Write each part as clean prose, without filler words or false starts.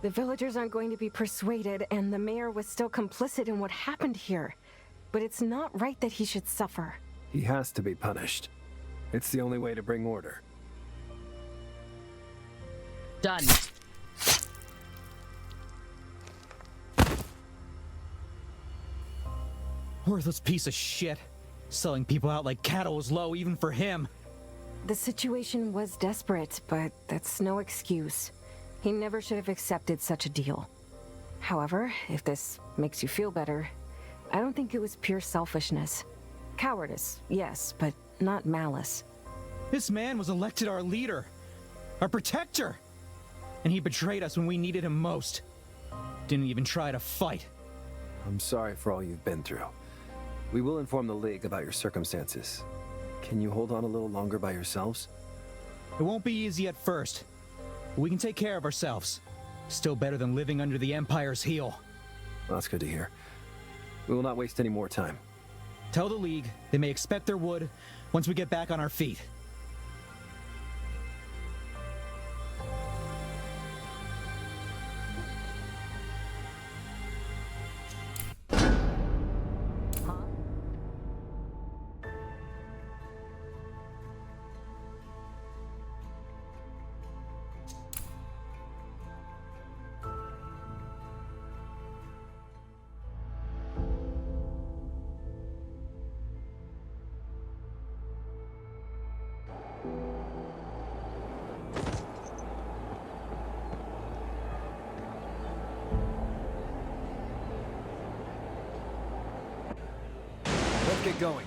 The villagers aren't going to be persuaded, and the mayor was still complicit in what happened here. But it's not right that he should suffer. He has to be punished. It's the only way to bring order. Done. Worthless piece of shit. Selling people out like cattle was low even for him. The situation was desperate, but that's no excuse. He never should have accepted such a deal. However, if this makes you feel better, I don't think it was pure selfishness. Cowardice, yes, but not malice. This man was elected our leader, our protector, and he betrayed us when we needed him most. Didn't even try to fight. I'm sorry for all you've been through. We will inform the League about your circumstances. Can you hold on a little longer by yourselves? It won't be easy at first, but we can take care of ourselves. Still better than living under the Empire's heel. Well, that's good to hear. We will not waste any more time. Tell the League they may expect their wood once we get back on our feet. Let's get going.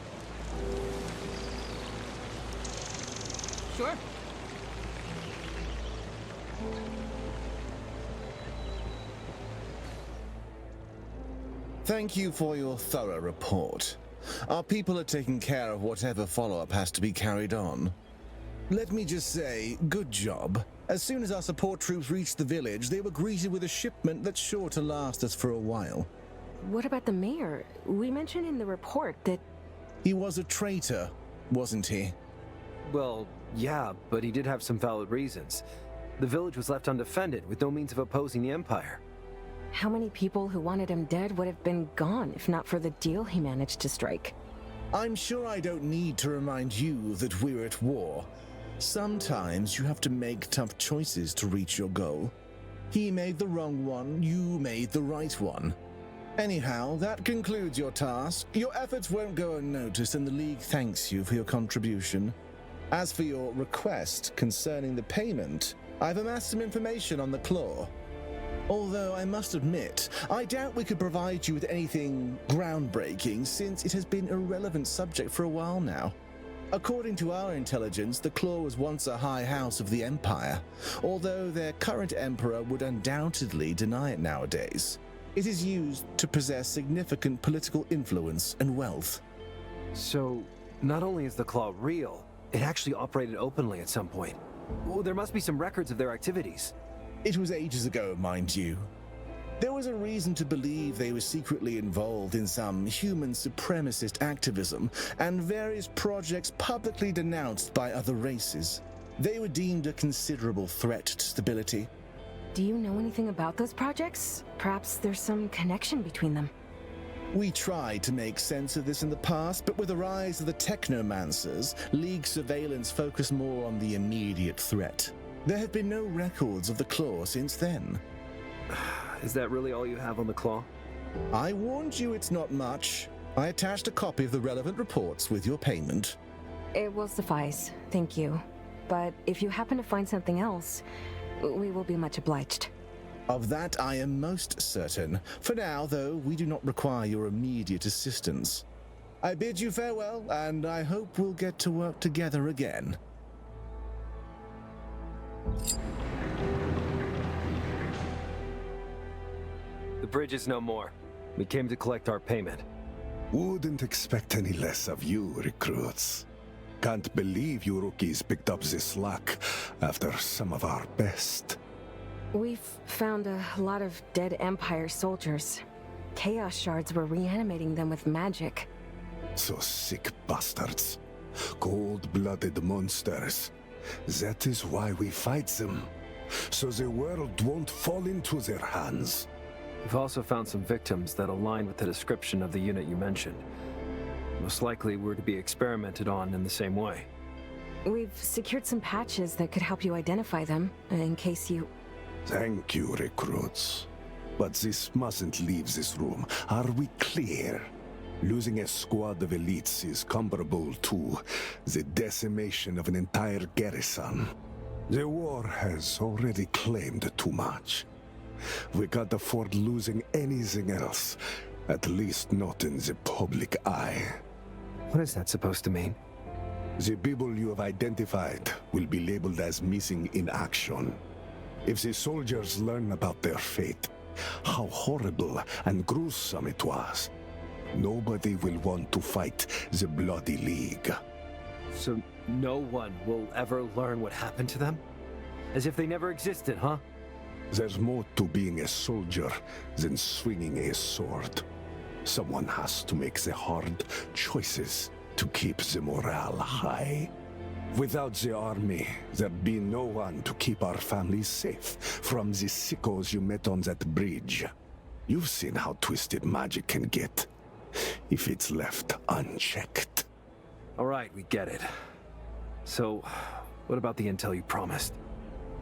Sure. Thank you for your thorough report. Our people are taking care of whatever follow-up has to be carried on. Let me just say, good job. As soon as our support troops reached the village, they were greeted with a shipment that's sure to last us for a while. What about the mayor? We mentioned in the report that... He was a traitor, wasn't he? Well, yeah, but he did have some valid reasons. The village was left undefended, with no means of opposing the Empire. How many people who wanted him dead would have been gone if not for the deal he managed to strike? I'm sure I don't need to remind you that we're at war. Sometimes you have to make tough choices to reach your goal. He made the wrong one, you made the right one. Anyhow, that concludes your task. Your efforts won't go unnoticed, and the League thanks you for your contribution. As for your request concerning the payment, I've amassed some information on the Claw. Although I must admit, I doubt we could provide you with anything groundbreaking, since it has been a relevant subject for a while now. According to our intelligence, the Claw was once a high house of the Empire, although their current emperor would undoubtedly deny it nowadays. It is used to possess significant political influence and wealth. So, not only is the Claw real, it actually operated openly at some point. Well, there must be some records of their activities. It was ages ago, mind you. There was a reason to believe they were secretly involved in some human supremacist activism and various projects publicly denounced by other races. They were deemed a considerable threat to stability. Do you know anything about those projects? Perhaps there's some connection between them. We tried to make sense of this in the past, but with the rise of the technomancers, League surveillance focused more on the immediate threat. There have been no records of the Claw since then. Is that really all you have on the Claw? I warned you it's not much. I attached a copy of the relevant reports with your payment. It will suffice, thank you. But if you happen to find something else, we will be much obliged. Of that I am most certain. For now, though, we do not require your immediate assistance. I bid you farewell, and I hope we'll get to work together again. The bridge is no more. We came to collect our payment. Wouldn't expect any less of you, recruits. Can't believe you rookies picked up this slack after some of our best. We've found a lot of dead Empire soldiers. Chaos shards were reanimating them with magic. So sick bastards. Cold-blooded monsters. That is why we fight them. so the world won't fall into their hands. We've also found some victims that align with the description of the unit you mentioned. Most likely we're to be experimented on in the same way. We've secured some patches that could help you identify them, in case you... Thank you, recruits. But this mustn't leave this room. Are we clear? Losing a squad of elites is comparable to the decimation of an entire garrison. The war has already claimed too much. We can't afford losing anything else, at least not in the public eye. What is that supposed to mean? The people you have identified will be labeled as missing in action. If the soldiers learn about their fate, how horrible and gruesome it was, nobody will want to fight the Bloody League. So no one will ever learn what happened to them? As if they never existed, huh? There's more to being a soldier than swinging a sword. Someone has to make the hard choices to keep the morale high. Without the army, there'd be no one to keep our families safe from the sickos you met on that bridge. You've seen how twisted magic can get if it's left unchecked. All right, we get it. So, what about the intel you promised?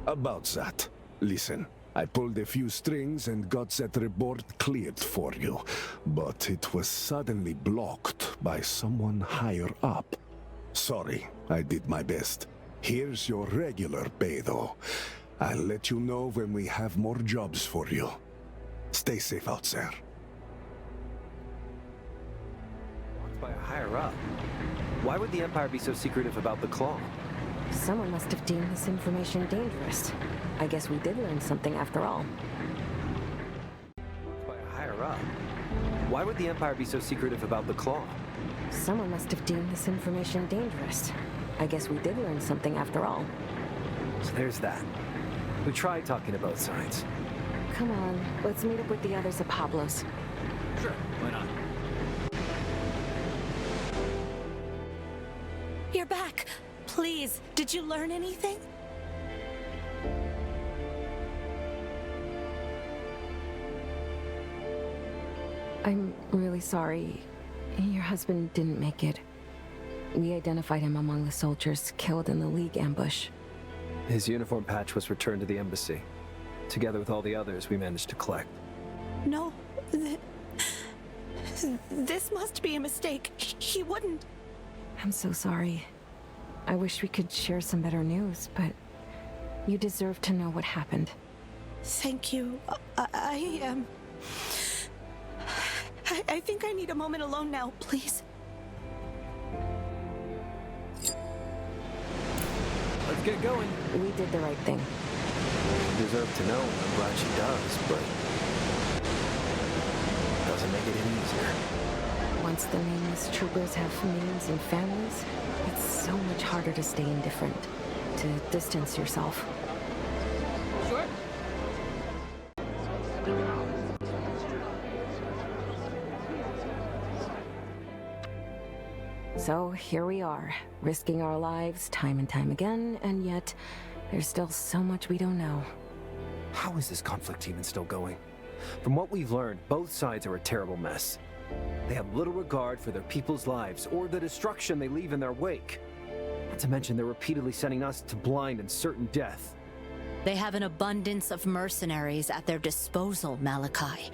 About that, listen. I pulled a few strings and got that report cleared for you, but it was suddenly blocked by someone higher up. Sorry, I did my best. Here's your regular pay, though. I'll let you know when we have more jobs for you. Stay safe out there. By a higher up. Why would the Empire be so secretive about the Claw? Someone must have deemed this information dangerous. I guess we did learn something after all. By a higher up. Why would the Empire be so secretive about the Claw? Someone must have deemed this information dangerous. I guess we did learn something after all. So there's that. We tried talking to both sides. Come on, let's meet up with the others at Pablo's. Sure, why not? You're back. Please, did you learn anything? I'm really sorry. Your husband didn't make it. We identified him among the soldiers killed in the League ambush. His uniform patch was returned to the embassy. Together with all the others we managed to collect. No. This must be a mistake. He wouldn't. I'm so sorry. I wish we could share some better news, but you deserve to know what happened. Thank you. I think I need a moment alone now, please. Let's get going. We did the right thing. She deserves to know, and I'm glad she does, but doesn't make it any easier. Once the nameless troopers have names and families, it's so much harder to stay indifferent, to distance yourself. Sure. So here we are, risking our lives time and time again, and yet there's still so much we don't know. How is this conflict even still going? From what we've learned, both sides are a terrible mess. They have little regard for their people's lives or the destruction they leave in their wake. Not to mention they're repeatedly sending us to blind and certain death. They have an abundance of mercenaries at their disposal, Malachi.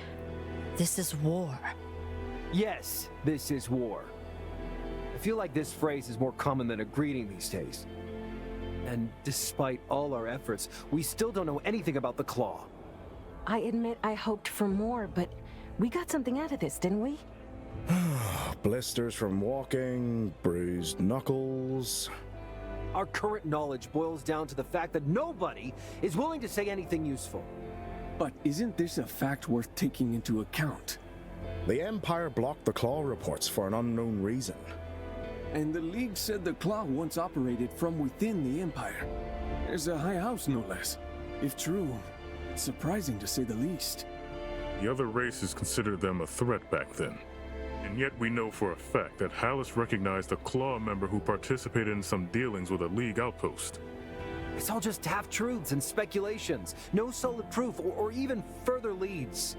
This is war. Yes, this is war. I feel like this phrase is more common than a greeting these days. And despite all our efforts, we still don't know anything about the Claw. I admit I hoped for more, but we got something out of this, didn't we? Blisters from walking, bruised knuckles. Our current knowledge boils down to the fact that nobody is willing to say anything useful. But isn't this a fact worth taking into account? The Empire blocked the Claw reports for an unknown reason. And the League said the Claw once operated from within the Empire. There's a high house, no less. If true, it's surprising to say the least. The other races considered them a threat back then. And yet we know for a fact that Hallis recognized a Claw member who participated in some dealings with a League outpost. It's all just half-truths and speculations. No solid proof or even further leads.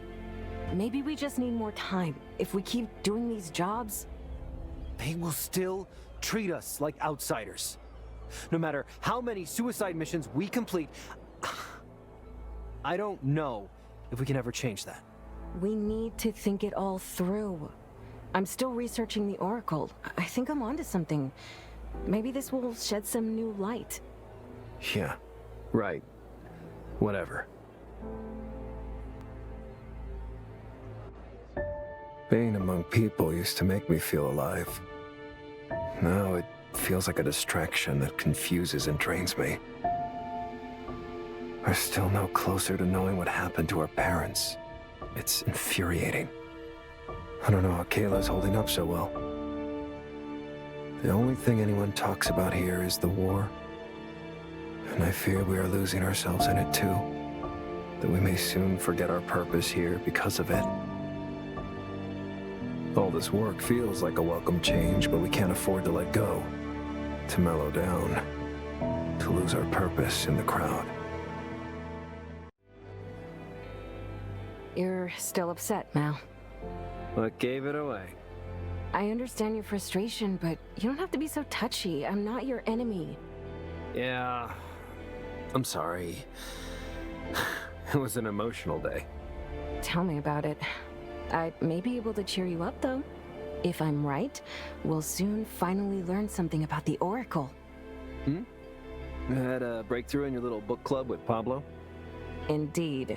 Maybe we just need more time. If we keep doing these jobs... They will still treat us like outsiders. No matter how many suicide missions we complete, I don't know if we can ever change that. We need to think it all through. I'm still researching the Oracle. I think I'm onto something. Maybe this will shed some new light. Yeah, right. Whatever. Being among people used to make me feel alive. Now it feels like a distraction that confuses and drains me. We're still no closer to knowing what happened to our parents. It's infuriating. I don't know how Kayla's holding up so well. The only thing anyone talks about here is the war. And I fear we are losing ourselves in it too. That we may soon forget our purpose here because of it. All this work feels like a welcome change, but we can't afford to let go. To mellow down. To lose our purpose in the crowd. You're still upset, Mal. What gave it away? I understand your frustration, but you don't have to be so touchy. I'm not your enemy. Yeah, I'm sorry. It was an emotional day. Tell me about it. I may be able to cheer you up, though. If I'm right, we'll soon finally learn something about the Oracle. You had a breakthrough in your little book club with Pablo? Indeed.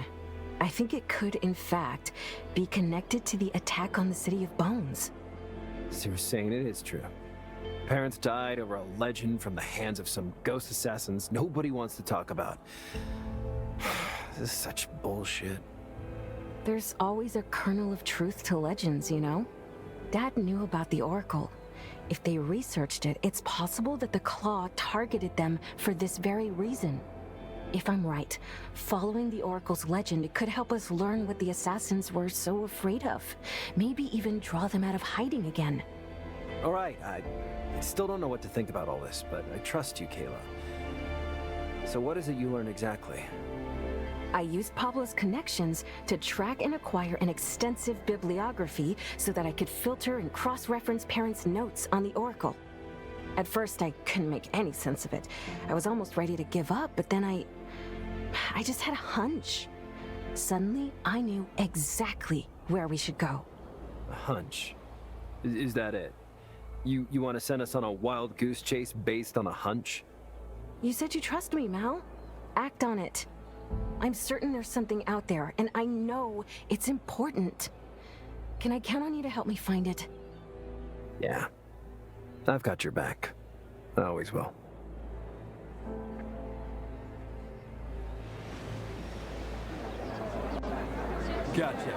I think it could, in fact, be connected to the attack on the City of Bones. So you're saying it is true. Parents died over a legend from the hands of some ghost assassins nobody wants to talk about. This is such bullshit. There's always a kernel of truth to legends, you know? Dad knew about the Oracle. If they researched it, it's possible that the Claw targeted them for this very reason. If I'm right, following the Oracle's legend, it could help us learn what the assassins were so afraid of. Maybe even draw them out of hiding again. All right, I still don't know what to think about all this, but I trust you, Kayla. So what is it you learned exactly? I used Pablo's connections to track and acquire an extensive bibliography so that I could filter and cross-reference parents' notes on the Oracle. At first, I couldn't make any sense of it. I was almost ready to give up, but then I just had a hunch. Suddenly, I knew exactly where we should go. A hunch? Is that it? You want to send us on a wild goose chase based on a hunch? You said you trust me, Mal. Act on it. I'm certain there's something out there, and I know it's important. Can I count on you to help me find it? Yeah. I've got your back. I always will. Gotcha.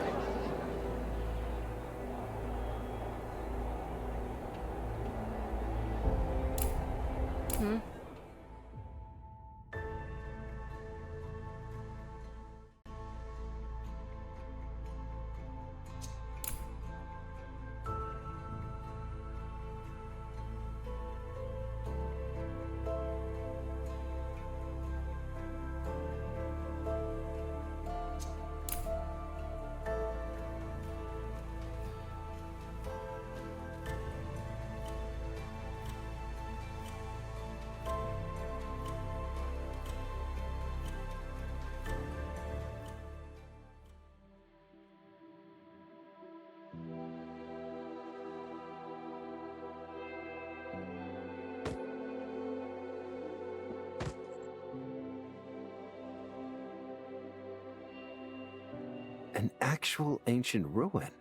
An actual ancient ruin.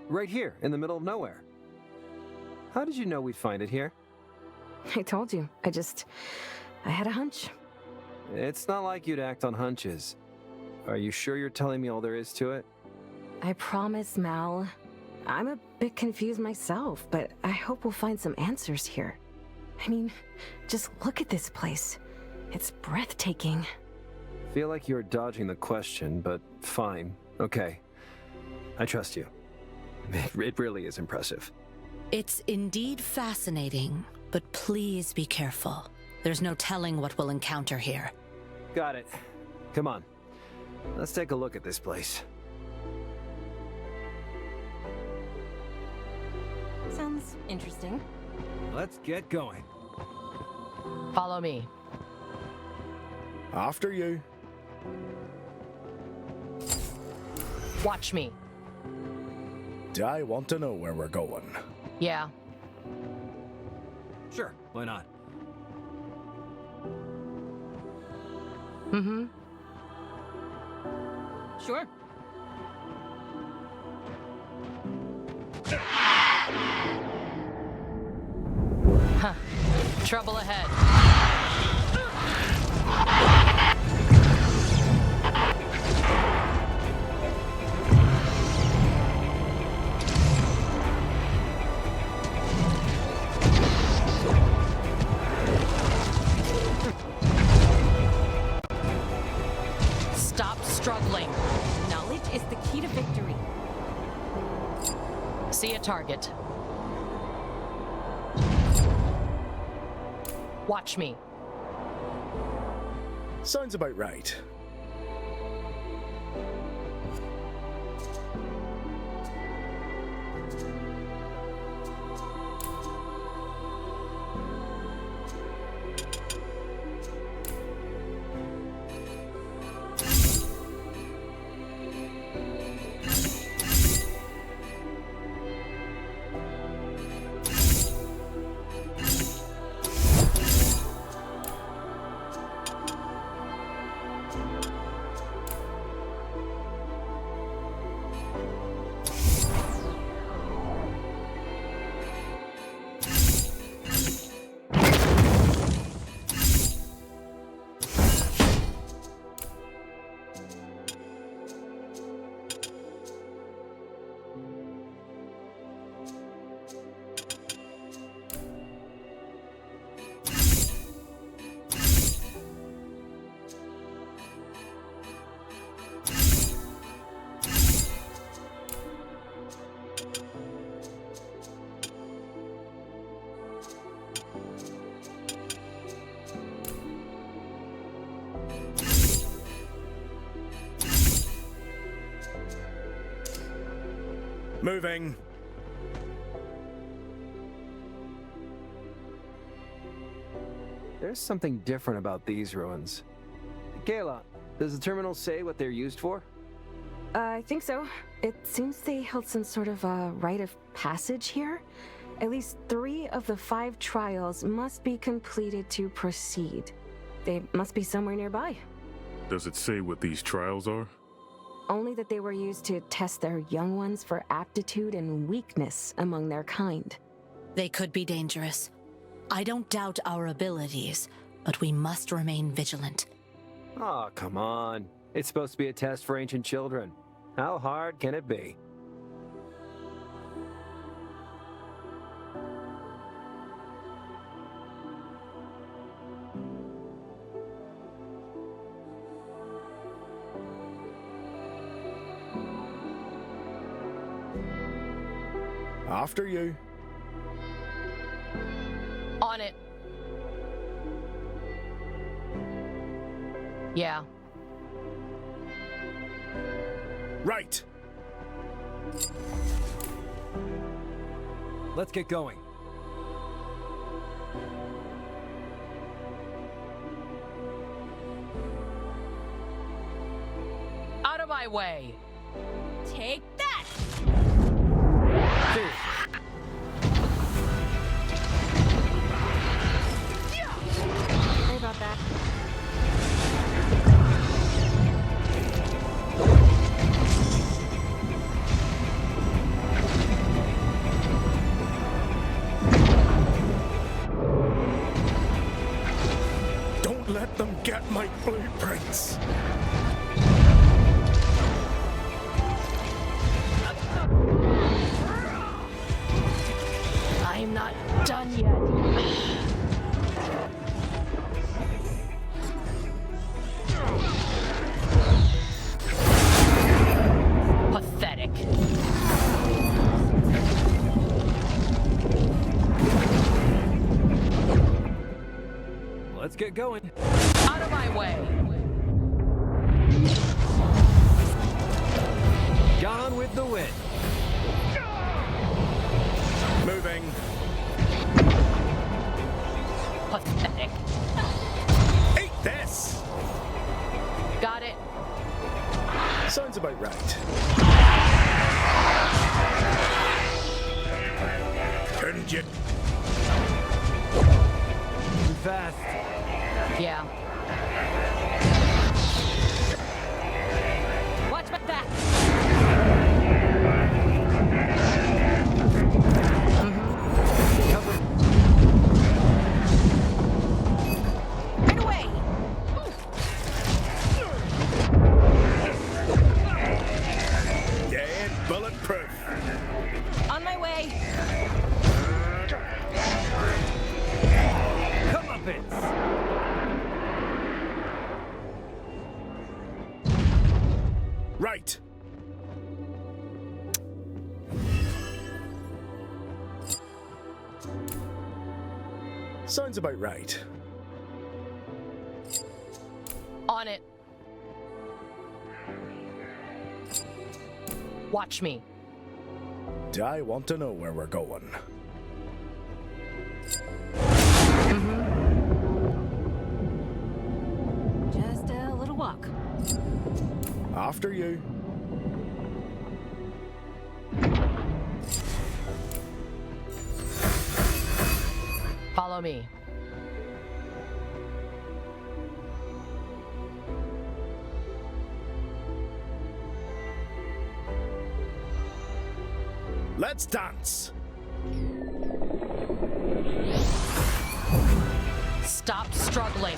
Right here, in the middle of nowhere. How did you know we'd find it here? I told you. I had a hunch. It's not like you to act on hunches. Are you sure you're telling me all there is to it? I promise, Mal. I'm a bit confused myself, but I hope we'll find some answers here. I mean, just look at this place. It's breathtaking. Feel like you're dodging the question, but fine. Okay. I trust you. It really is impressive. It's indeed fascinating, but please be careful. There's no telling what we'll encounter here. Got it. Come on. Let's take a look at this place. Sounds interesting. Let's get going. Follow me. After you. Watch me. I want to know where we're going. Yeah. Sure, why not? Mm-hmm. Sure. Huh. Trouble ahead. Stop struggling. Knowledge is the key to victory. See a target. Watch me. Sounds about right. Moving. There's something different about these ruins. Kayla, does the terminal say what they're used for? I think so. It seems they held some sort of a rite of passage here. At least 3 of the 5 trials must be completed to proceed. They must be somewhere nearby. Does it say what these trials are? Only that they were used to test their young ones for aptitude and weakness among their kind. They could be dangerous. I don't doubt our abilities, but we must remain vigilant. Oh, come on. It's supposed to be a test for ancient children. How hard can it be? After you. On it. Yeah. Right. Let's get going. Out of my way. Take that! Seriously. Sorry about that. Don't let them get my blueprints. I'm not done yet. Pathetic. get going. Out of my way. Gone with the wind. Moving. Pathetic. Eat this! Got it. Sounds about right. Couldn't you? Too fast. Yeah. Watch my back. Cover. Right away. Dead bulletproof. On my way. Comeuppance. Right. Sounds about right. On it. Watch me. Do I want to know where we're going? Just a little walk. After you. Follow me. Let's dance. Stop struggling.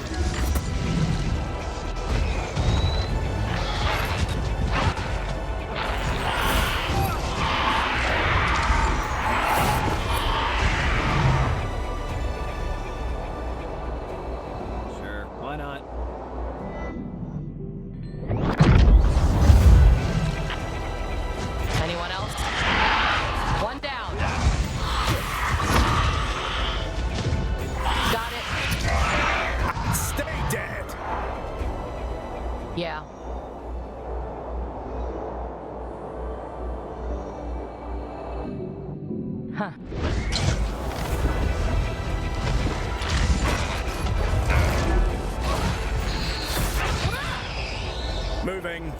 Sure, why not? Anyone else? One down. Got it. Stay dead. Yeah. Huh. Moving.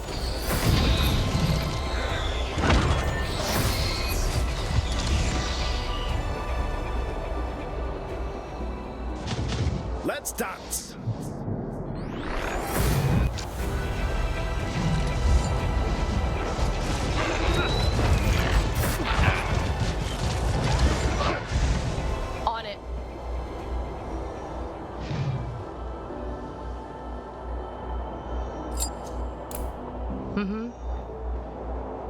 Let's dance. On it.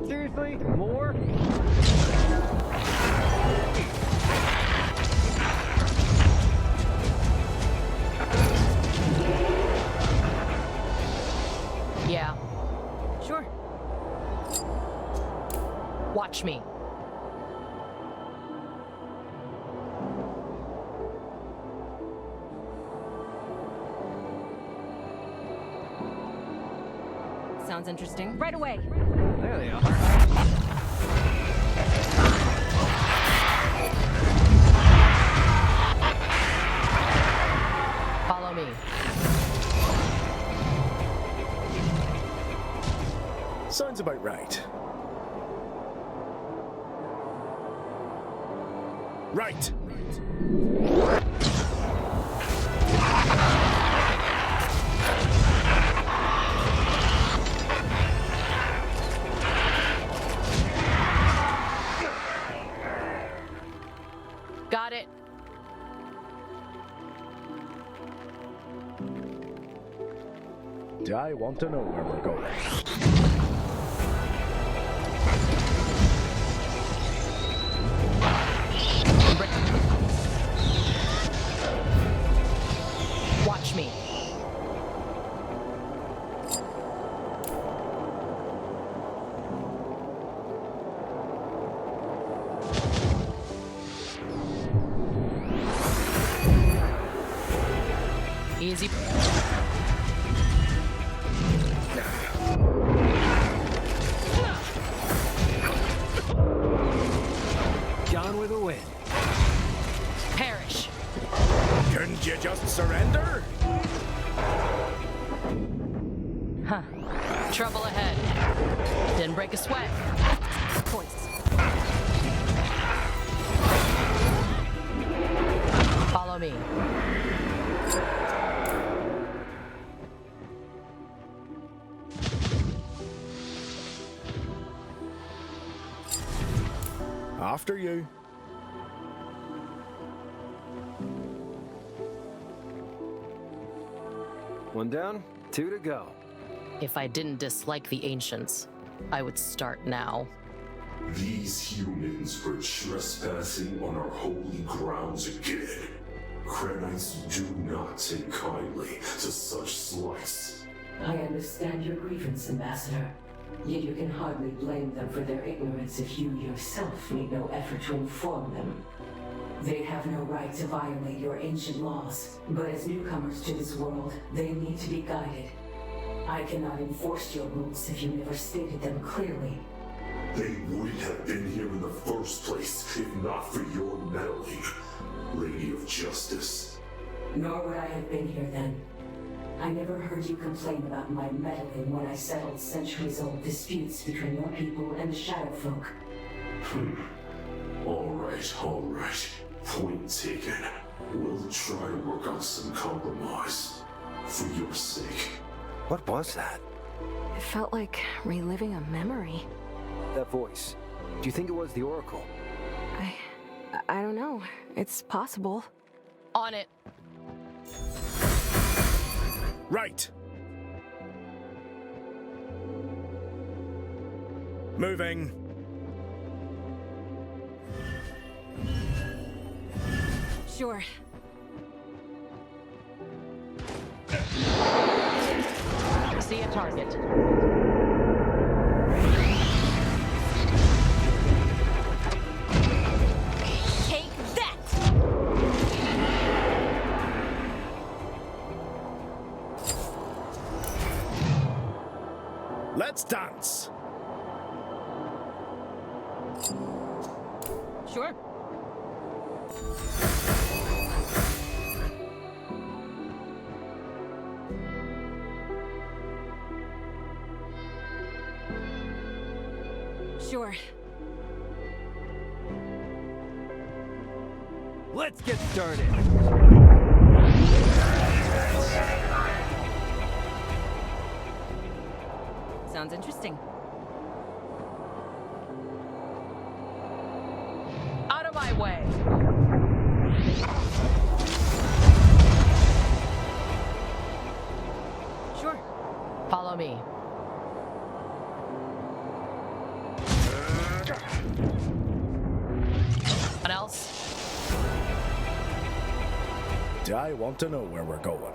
Seriously? More? Yeah. Sure. Watch me. Sounds interesting. Right away. There they are. Follow me. Sounds about right. Right. Got it. Do I want to know where we're going? Watch me. Easy. Gone with the wind. Perish. Couldn't you just surrender? Huh. Trouble ahead. Didn't break a sweat. Points. Follow me. After you. One down, two to go. If I didn't dislike the ancients, I would start now. These humans were trespassing on our holy grounds again. Krenites do not take kindly to such slights. I understand your grievance, Ambassador. Yet you can hardly blame them for their ignorance if you yourself made no effort to inform them. They have no right to violate your ancient laws, but as newcomers to this world, they need to be guided. I cannot enforce your rules if you never stated them clearly. They wouldn't have been here in the first place if not for your meddling, Lady of Justice. Nor would I have been here then. I never heard you complain about my meddling when I settled centuries-old disputes between your people and the Shadow Folk. All right. Point taken. We'll try to work out some compromise. For your sake. What was that? It felt like reliving a memory. That voice. Do you think it was the Oracle? I don't know. It's possible. On it. Right. Moving. Sure. See a target. Take that! Let's dance. Sure. Sure. Let's get started. Sounds interesting. Out of my way. Sure. Follow me. What else? I want to know where we're going.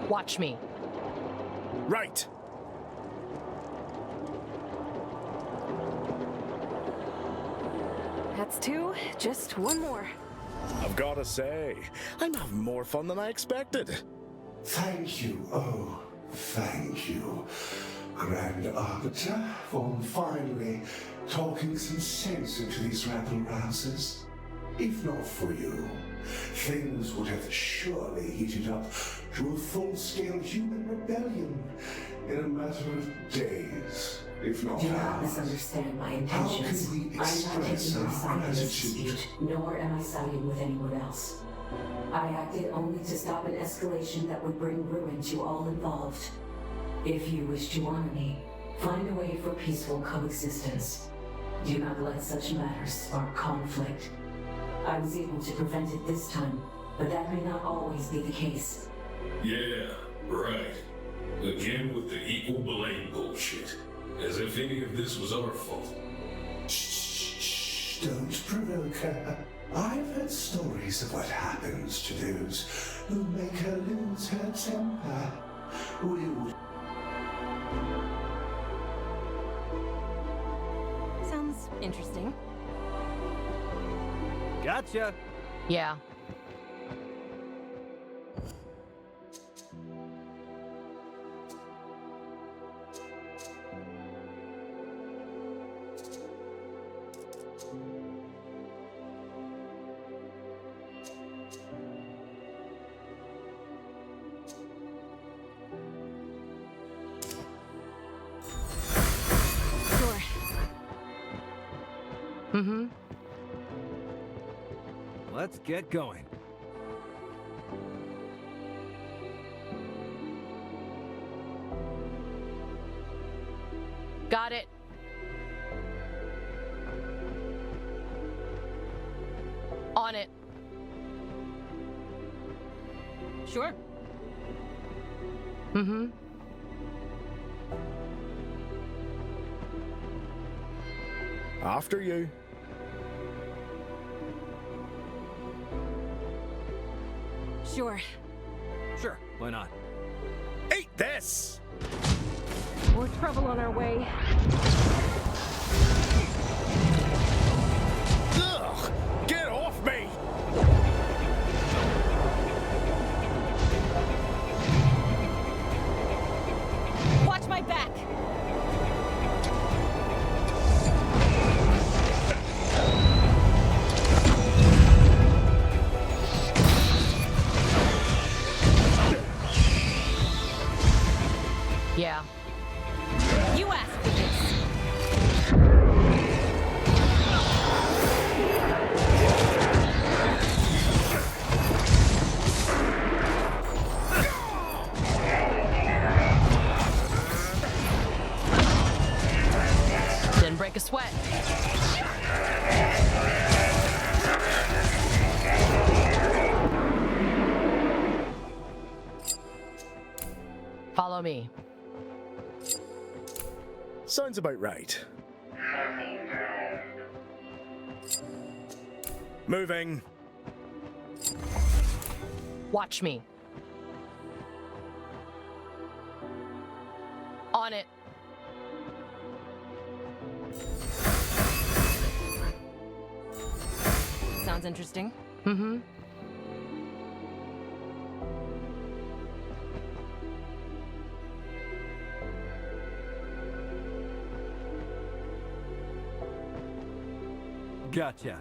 Watch me. Right. That's two. Just one more. I've got to say, I'm having more fun than I expected. Thank you, oh, thank you, Grand Arbiter, for finally talking some sense into these rabble-rousers. If not for you, things would have surely heated up to a full-scale human rebellion in a matter of days, if not Do not hours. misunderstand my How intentions. can we I'm not express taking my our side in this gratitude? dispute, nor am I siding with anyone else. I acted only to stop an escalation that would bring ruin to all involved. If you wish to honor me, find a way for peaceful coexistence. Do not let such matters spark conflict. I was able to prevent it this time, but that may not always be the case. Yeah, right. Again with the equal blame bullshit. As if any of this was our fault. Shh, don't provoke her. I've heard stories of what happens to those who make her lose her temper. We would... Sounds interesting. Gotcha! Yeah. Sure. Mm-hmm. Let's get going. Got it. On it. Sure. Mm-hmm. After you. Sure. Sure, why not? Eat this! More trouble on our way. Ugh! Get off me! Watch my back! Yeah. You asked for this! Didn't break a sweat. Follow me. Sounds about right. Moving. Watch me. On it. Sounds interesting. Mm-hmm. Gotcha.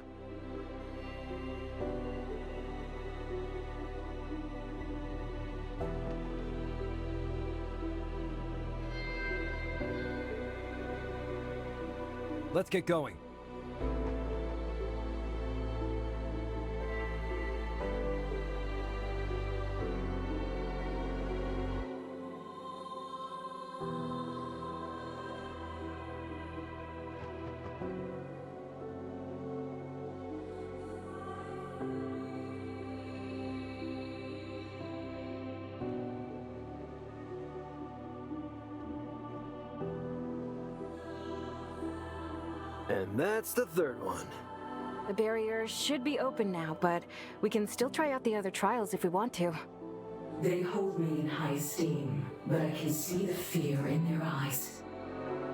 Let's get going. And that's the third one. The barrier should be open now, but we can still try out the other trials if we want to. They hold me in high esteem, but I can see the fear in their eyes.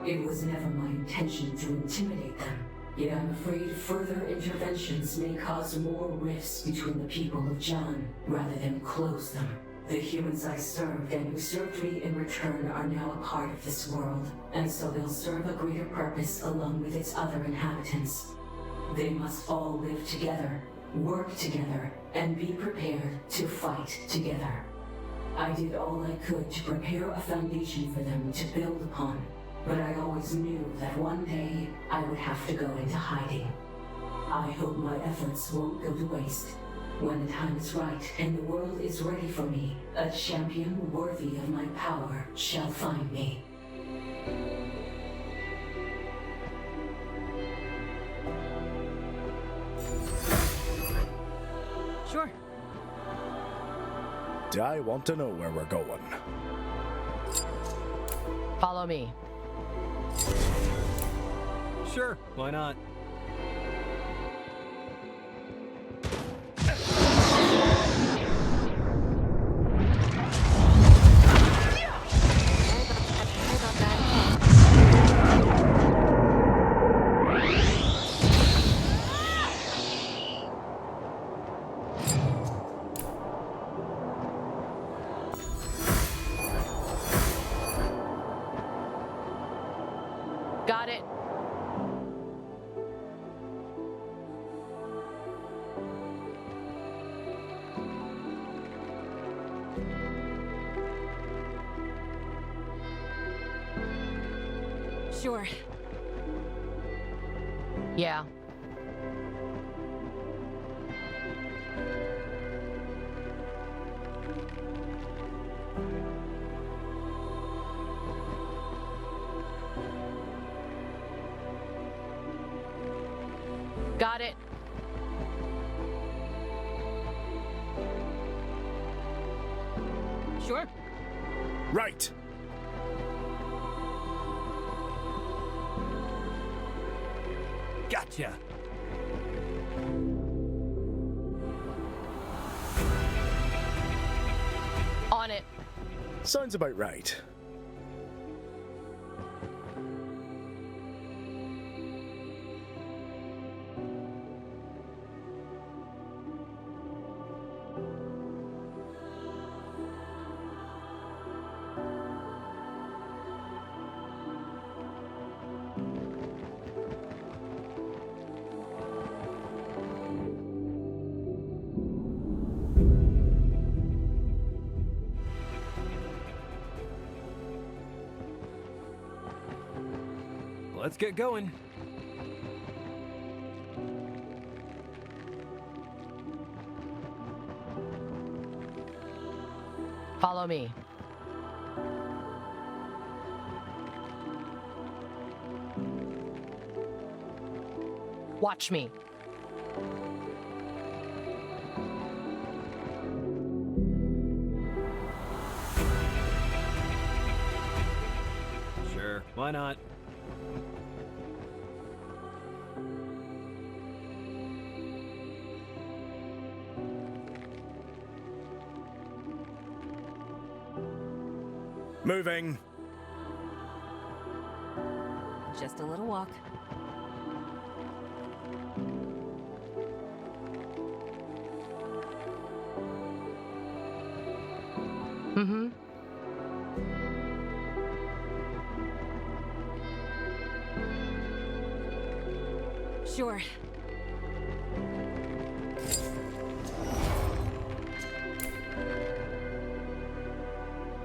It was never my intention to intimidate them, yet I'm afraid further interventions may cause more rifts between the people of John, rather than close them. The humans I served and who served me in return are now a part of this world, and so they'll serve a greater purpose along with its other inhabitants. They must all live together, work together, and be prepared to fight together. I did all I could to prepare a foundation for them to build upon, but I always knew that one day I would have to go into hiding. I hope my efforts won't go to waste. When the time is right and the world is ready for me, a champion worthy of my power shall find me. Sure. I want to know where we're going. Follow me. Sure, why not? Got it. Sure. Yeah. Got it. Sure. Right. Gotcha. On it. Sounds about right. Let's get going. Follow me. Watch me. Sure, why not? Moving. Just a little walk. Mm-hmm. Sure.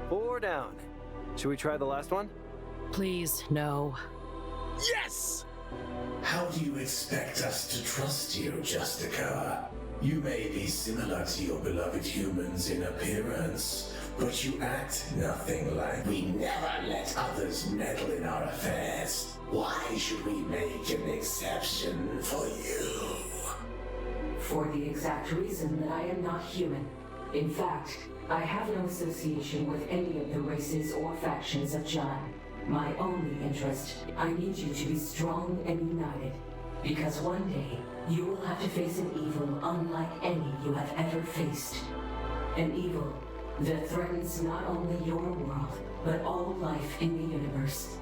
Four down. Should we try the last one? Please, no. Yes! How do you expect us to trust you, Justica? You may be similar to your beloved humans in appearance, but you act nothing like. We never let others meddle in our affairs. Why should we make an exception for you? For the exact reason that I am not human. In fact, I have no association with any of the races or factions of John. My only interest, I need you to be strong and united. Because one day, you will have to face an evil unlike any you have ever faced. An evil that threatens not only your world, but all life in the universe.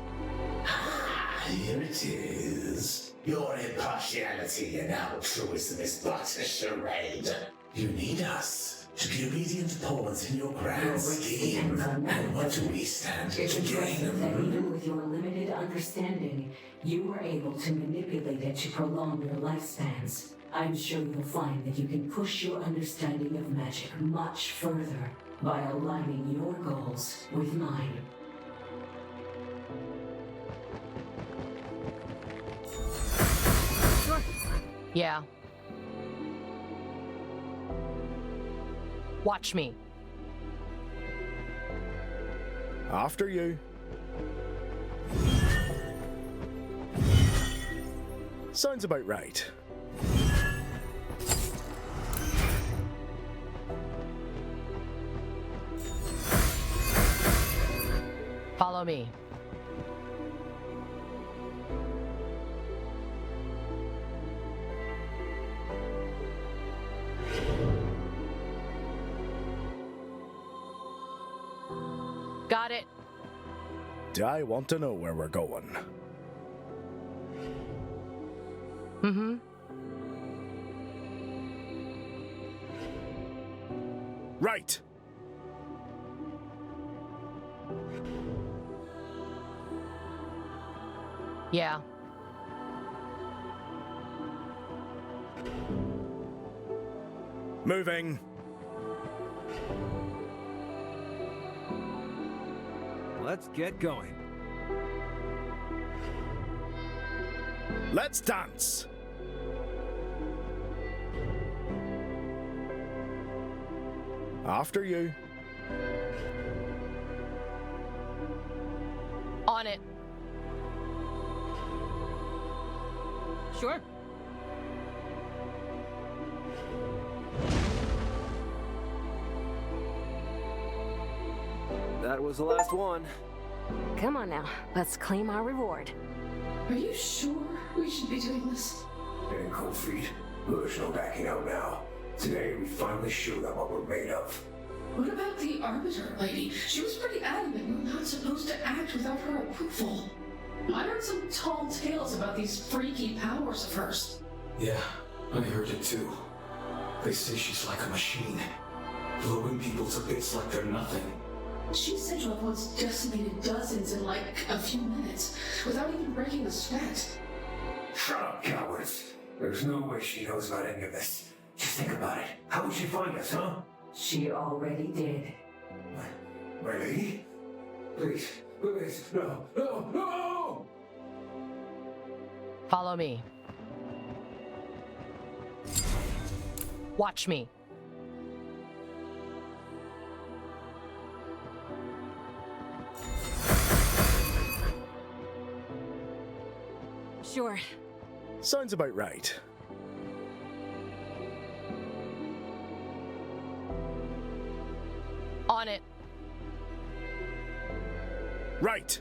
Here it is. Your impartiality and altruism is but a charade. You need us to be obedient pawns in your grand scheme. And what do we stand to It's impressive that gain? even with your limited understanding, you were able to manipulate it to prolong your lifespans. I'm sure you'll find that you can push your understanding of magic much further by aligning your goals with mine. Sure. Yeah. Watch me. After you. Sounds about right. Follow me. Got it. Do I want to know where we're going? Mm-hmm. Right! Yeah. Moving. Let's get going. Let's dance. After you. On it. Sure. That was the last one. Come on now, let's claim our reward. Are you sure we should be doing this? And cold feet. There's no backing out now. Today we finally showed them what we're made of. What about the Arbiter lady? She was pretty adamant we're not supposed to act without her approval. I heard some tall tales about these freaky powers of hers. Yeah, I heard it too. They say she's like a machine, blowing people to bits like they're nothing. She said to have once decimated dozens in like a few minutes, without even breaking a sweat. Shut up, cowards. There's no way she knows about any of this. Just think about it. How would she find us, huh? She already did. My lady? Please, please, no, no, no! Follow me. Watch me. Sure. Sounds about right. On it. Right.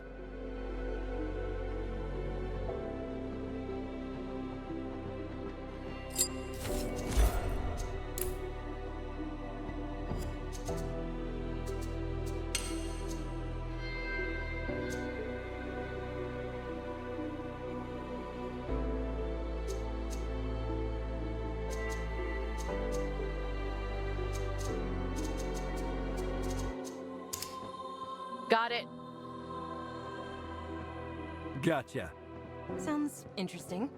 Got it. Gotcha. Sounds interesting.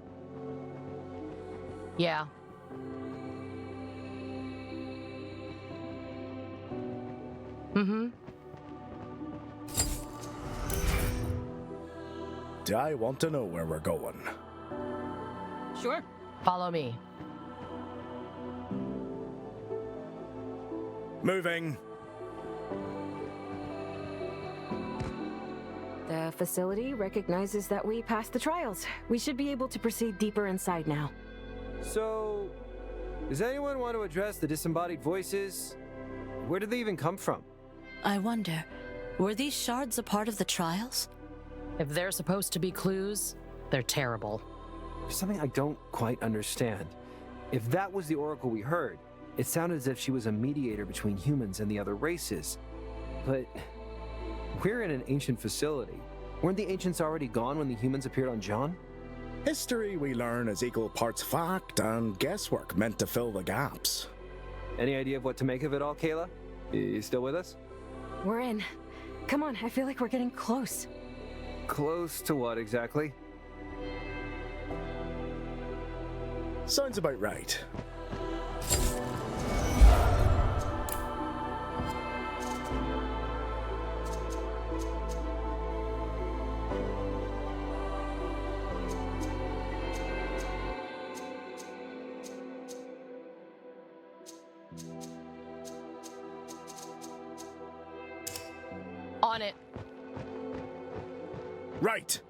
Yeah. Mm-hmm. I want to know where we're going. Sure. Follow me. Moving. The facility recognizes that we passed the trials. We should be able to proceed deeper inside now. So, does anyone want to address the disembodied voices? Where did they even come from? I wonder, were these shards a part of the trials? If they're supposed to be clues, they're terrible. There's something I don't quite understand. If that was the oracle we heard, it sounded as if she was a mediator between humans and the other races. But we're in an ancient facility. Weren't the ancients already gone when the humans appeared on John? History, we learn, is equal parts fact and guesswork meant to fill the gaps. Any idea of what to make of it all, Kayla? You still with us? We're in. Come on, I feel like we're getting close. Close to what exactly? Sounds about right. On it. Right.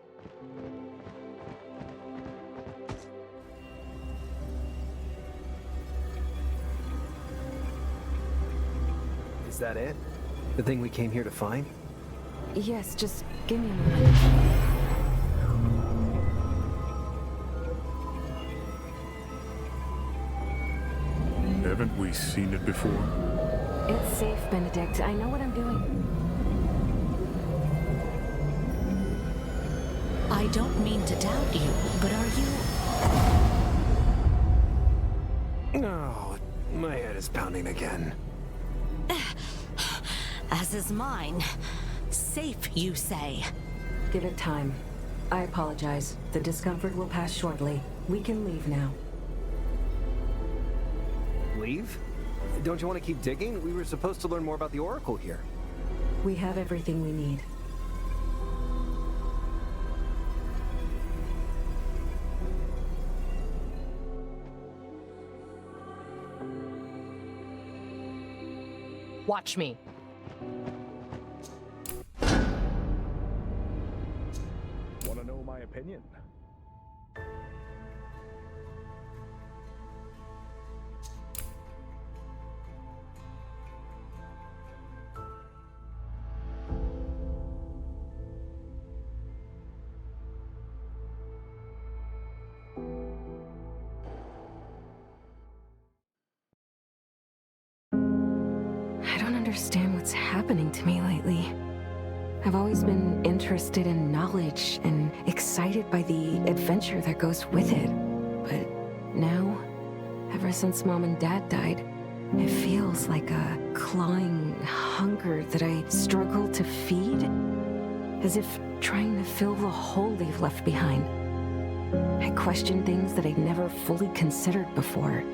Is that it? The thing we came here to find? Yes, just give me a moment. Haven't we seen it before? It's safe, Benedict. I know what I'm doing. I don't mean to doubt you, but are you... Oh, my head is pounding again. As is mine. Safe, you say? Give it time. I apologize. The discomfort will pass shortly. We can leave now. Leave? Don't you want to keep digging? We were supposed to learn more about the Oracle here. We have everything we need. Watch me. Wanna know my opinion? I don't understand what's happening to me lately. I've always been interested in knowledge and excited by the adventure that goes with it. But now, ever since Mom and Dad died, it feels like a clawing hunger that I struggle to feed, as if trying to fill the hole they've left behind. I question things that I'd never fully considered before,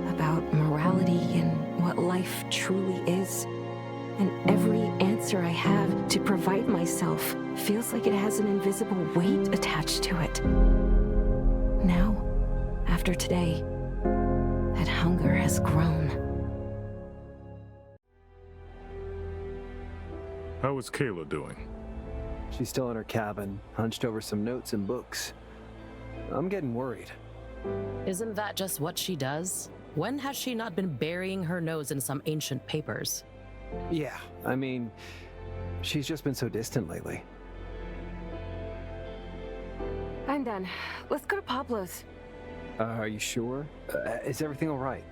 about morality and what life truly is. And every answer I have to provide myself feels like it has an invisible weight attached to it. Now, after today, that hunger has grown. How is Kayla doing? She's still in her cabin, hunched over some notes and books. I'm getting worried. Isn't that just what she does? When has she not been burying her nose in some ancient papers? Yeah, I mean, she's just been so distant lately. I'm done. Let's go to Pablo's. Are you sure? Is everything all right?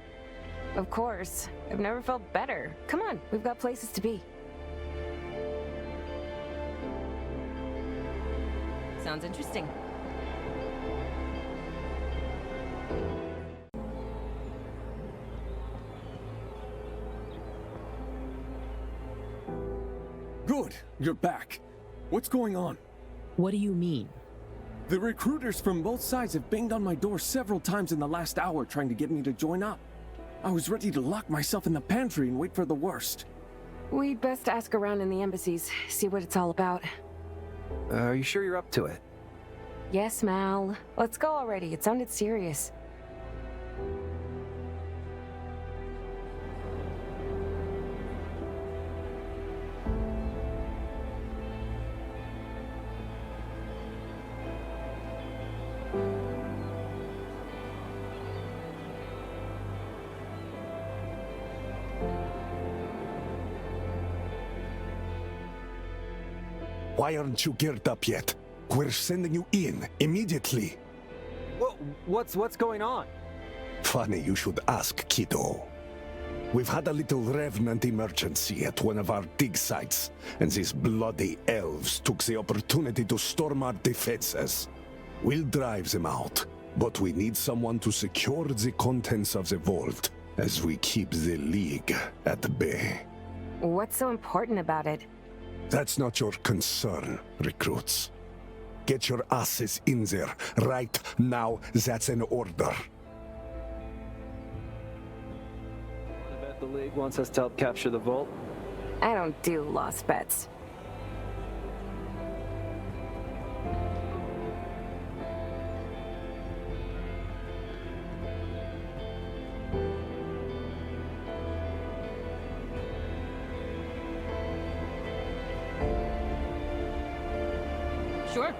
Of course. I've never felt better. Come on, we've got places to be. Sounds interesting. Good, you're back. What's going on? What do you mean? The recruiters from both sides have banged on my door several times in the last hour trying to get me to join up. I was ready to lock myself in the pantry and wait for the worst. We'd best ask around in the embassies, see what it's all about. Are you sure you're up to it? Yes, Mal. Let's go already. It sounded serious. Why aren't you geared up yet? We're sending you in immediately. What's going on? Funny you should ask, kiddo. We've had a little revenant emergency at one of our dig sites, and these bloody elves took the opportunity to storm our defenses. We'll drive them out, but we need someone to secure the contents of the vault as we keep the League at bay. What's so important about it? That's not your concern, recruits. Get your asses in there right now. That's an order. I bet the League wants us to help capture the vault. I don't do lost bets. Sure.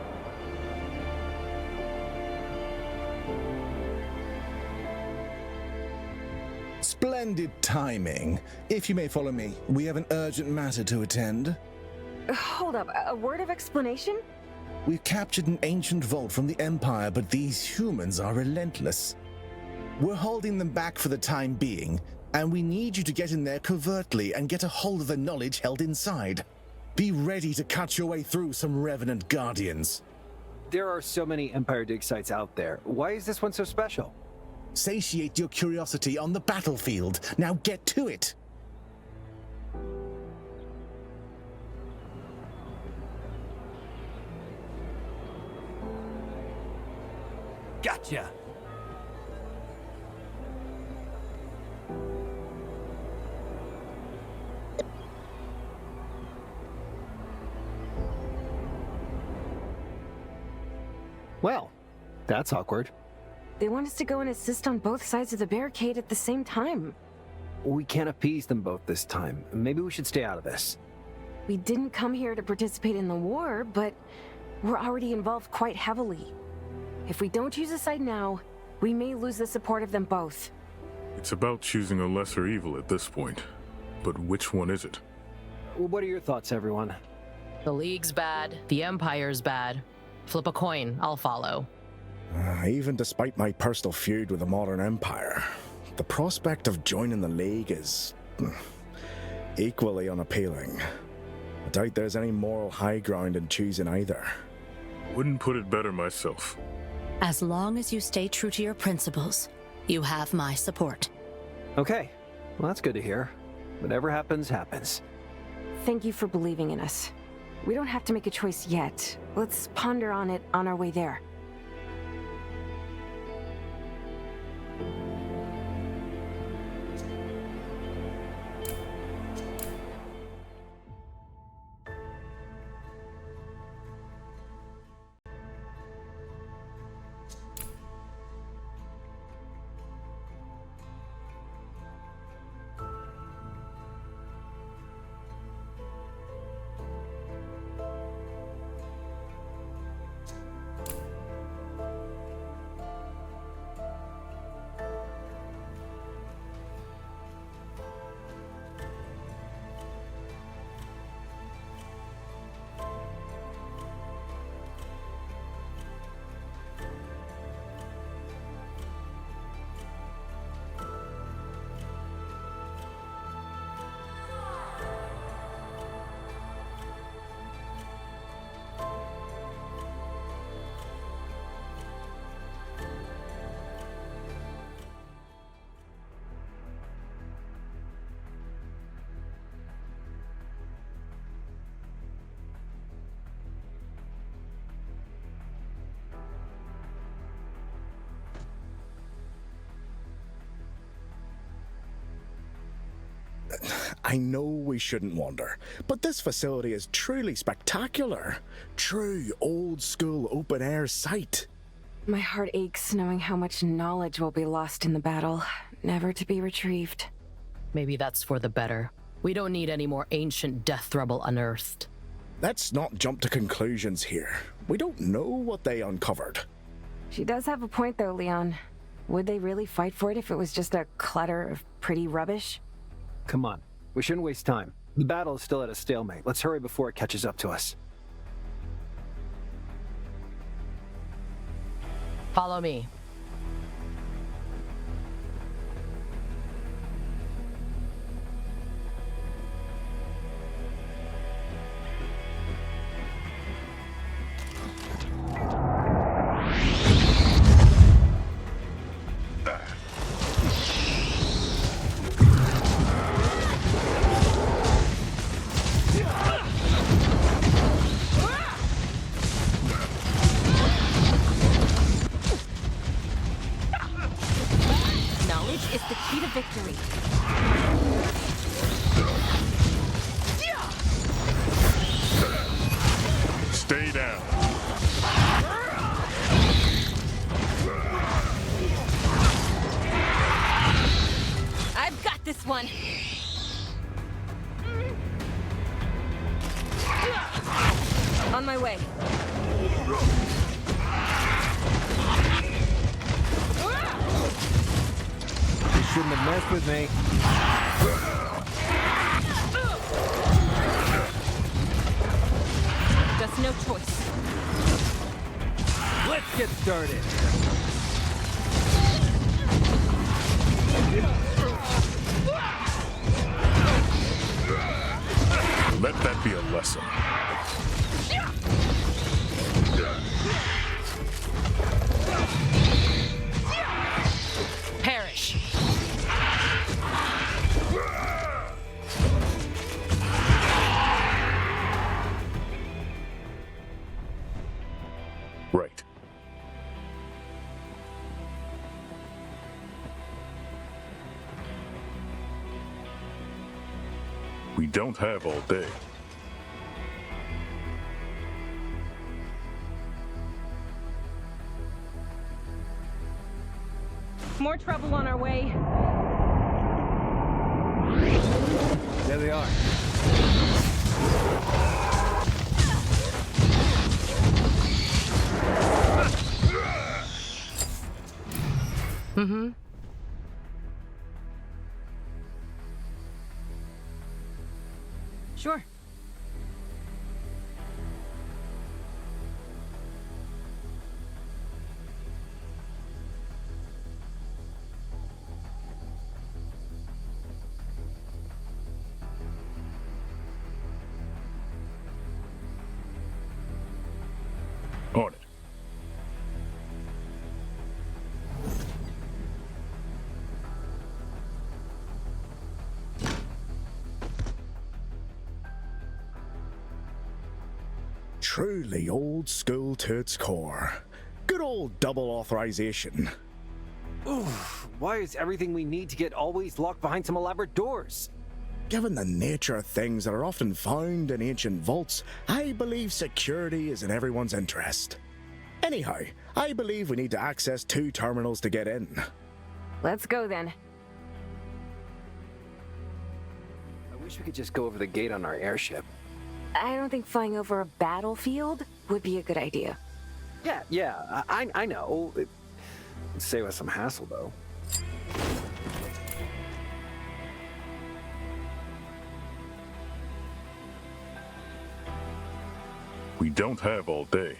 Splendid timing. If you may follow me, we have an urgent matter to attend. Hold up, a word of explanation? We've captured an ancient vault from the Empire, but these humans are relentless. We're holding them back for the time being, and we need you to get in there covertly and get a hold of the knowledge held inside. Be ready to cut your way through some Revenant Guardians. There are so many Empire dig sites out there. Why is this one so special? Satiate your curiosity on the battlefield. Now get to it! Gotcha! Well, that's awkward. They want us to go and assist on both sides of the barricade at the same time. We can't appease them both this time. Maybe we should stay out of this. We didn't come here to participate in the war, but we're already involved quite heavily. If we don't choose a side now, we may lose the support of them both. It's about choosing a lesser evil at this point. But which one is it? Well, what are your thoughts, everyone? The League's bad, the Empire's bad. Flip a coin, I'll follow. Even despite my personal feud with the modern empire, the prospect of joining the League is equally unappealing. I doubt there's any moral high ground in choosing either. Wouldn't put it better myself. As long as you stay true to your principles, you have my support. Okay, well that's good to hear. Whatever happens, happens. Thank you for believing in us. We don't have to make a choice yet. Let's ponder on it on our way there. I know we shouldn't wonder, but this facility is truly spectacular. True old-school open-air sight. My heart aches knowing how much knowledge will be lost in the battle, never to be retrieved. Maybe that's for the better. We don't need any more ancient death rubble unearthed. Let's not jump to conclusions here. We don't know what they uncovered. She does have a point though, Leon. Would they really fight for it if it was just a clutter of pretty rubbish? Come on, we shouldn't waste time. The battle is still at a stalemate. Let's hurry before it catches up to us. Follow me. Stay down. I've got this one. On my way. You shouldn't have messed with me. Just no choice. Let's get started. Let that be a lesson. Perish. Right. We don't have all day. More trouble on our way. There they are. Mm-hmm. Sure. On it. Truly old school to its core. Good old double authorization. Oof, why is everything we need to get always locked behind some elaborate doors? Given the nature of things that are often found in ancient vaults, I believe security is in everyone's interest. Anyhow, I believe we need to access 2 terminals to get in. Let's go then. I wish we could just go over the gate on our airship. I don't think flying over a battlefield would be a good idea. Yeah, I know. It'd save us some hassle, though. We don't have all day.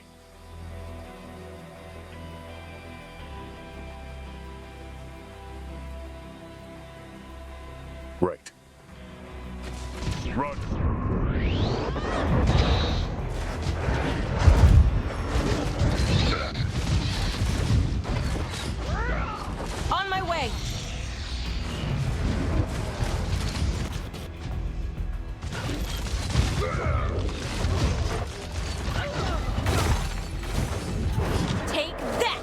Right. Roger. On my way. Take that.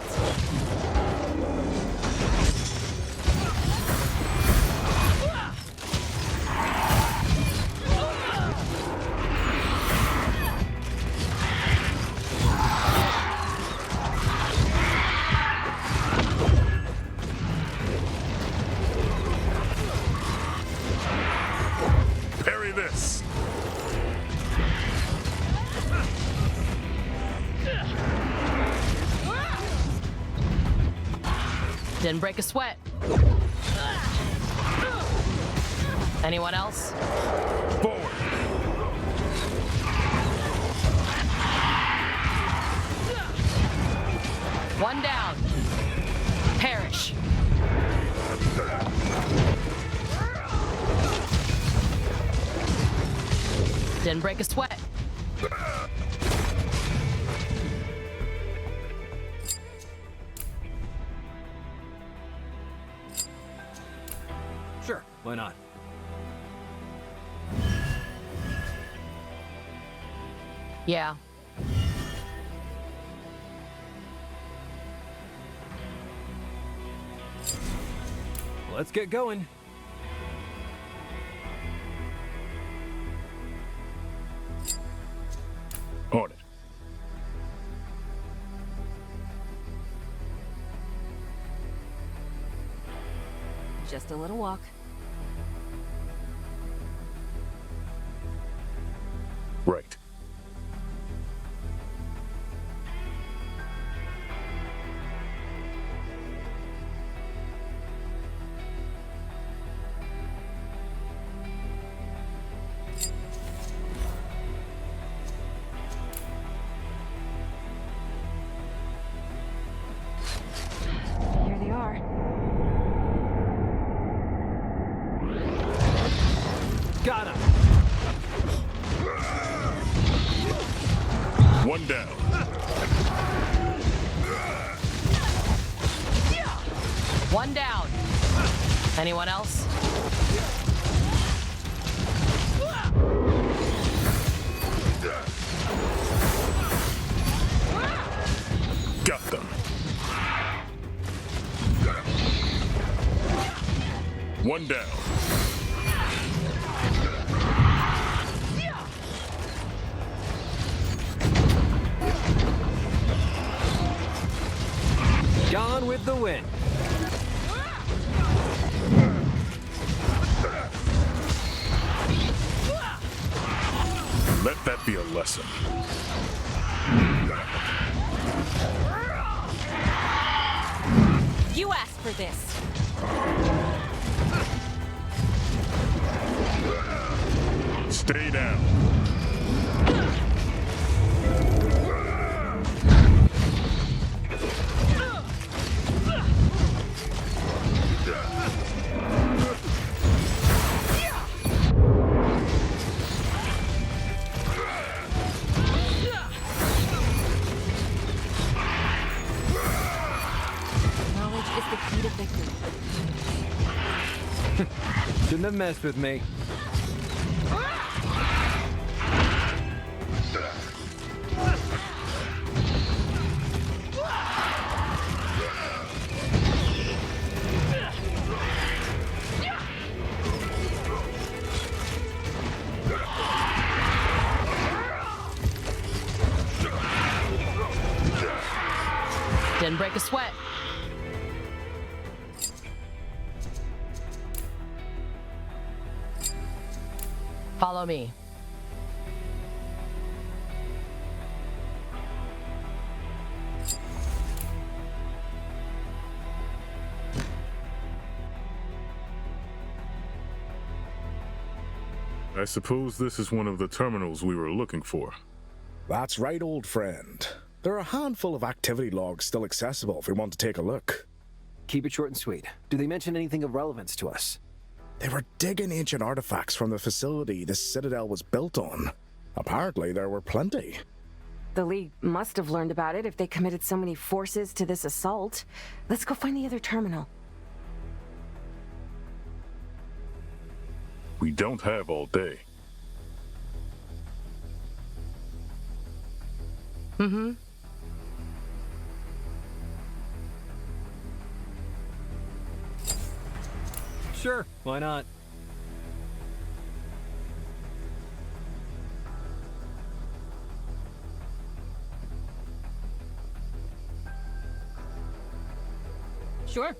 Parry this. Didn't break a sweat. Anyone else? Forward. One down. Perish. Didn't break a sweat. Sure, why not? Yeah. Let's get going. On it. Just a little walk. Right. Here they are. Got him! One down. One down. Anyone else? Got them. One down. in. Let that be a lesson. You asked for this. Stay down. Knowledge is the key to victory. Shouldn't have messed with me. Didn't break a sweat. Follow me. I suppose this is one of the terminals we were looking for. That's right, old friend. There are a handful of activity logs still accessible if we want to take a look. Keep it short and sweet. Do they mention anything of relevance to us? They were digging ancient artifacts from the facility the Citadel was built on. Apparently, there were plenty. The League must have learned about it if they committed so many forces to this assault. Let's go find the other terminal. We don't have all day. Mm-hmm. Sure, why not? Sure.